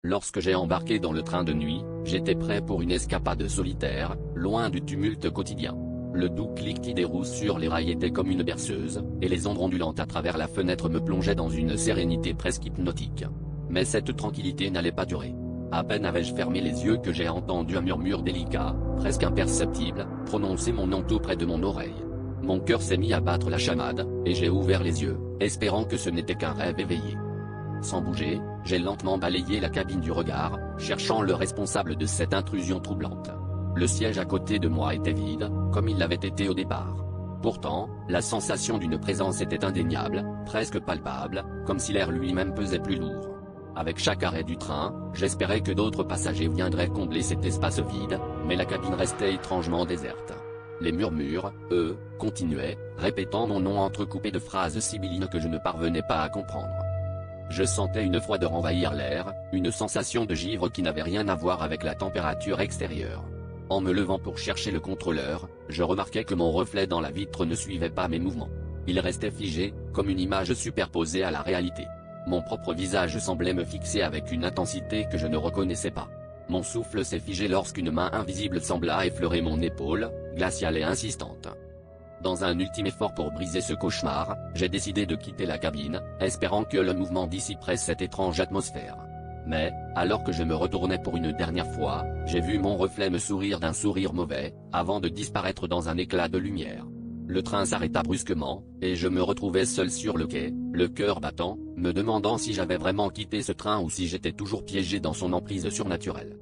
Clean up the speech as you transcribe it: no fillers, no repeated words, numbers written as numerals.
Lorsque j'ai embarqué dans le train de nuit, j'étais prêt pour une escapade solitaire, loin du tumulte quotidien. Le doux cliquetis des roues sur les rails était comme une berceuse, et les ondes ondulantes à travers la fenêtre me plongeaient dans une sérénité presque hypnotique. Mais cette tranquillité n'allait pas durer. À peine avais-je fermé les yeux que j'ai entendu un murmure délicat, presque imperceptible, prononcer mon nom tout près de mon oreille. Mon cœur s'est mis à battre la chamade, et j'ai ouvert les yeux, espérant que ce n'était qu'un rêve éveillé. Sans bouger, j'ai lentement balayé la cabine du regard, cherchant le responsable de cette intrusion troublante. Le siège à côté de moi était vide, comme il l'avait été au départ. Pourtant, la sensation d'une présence était indéniable, presque palpable, comme si l'air lui-même pesait plus lourd. Avec chaque arrêt du train, j'espérais que d'autres passagers viendraient combler cet espace vide, mais la cabine restait étrangement déserte. Les murmures, eux, continuaient, répétant mon nom entrecoupé de phrases sibyllines que je ne parvenais pas à comprendre. Je sentais une froideur envahir l'air, une sensation de givre qui n'avait rien à voir avec la température extérieure. En me levant pour chercher le contrôleur, je remarquai que mon reflet dans la vitre ne suivait pas mes mouvements. Il restait figé, comme une image superposée à la réalité. Mon propre visage semblait me fixer avec une intensité que je ne reconnaissais pas. Mon souffle s'est figé lorsqu'une main invisible sembla effleurer mon épaule, glaciale et insistante. Dans un ultime effort pour briser ce cauchemar, j'ai décidé de quitter la cabine, espérant que le mouvement dissiperait cette étrange atmosphère. Mais, alors que je me retournais pour une dernière fois, j'ai vu mon reflet me sourire d'un sourire mauvais, avant de disparaître dans un éclat de lumière. Le train s'arrêta brusquement, et je me retrouvais seul sur le quai, le cœur battant, me demandant si j'avais vraiment quitté ce train ou si j'étais toujours piégé dans son emprise surnaturelle.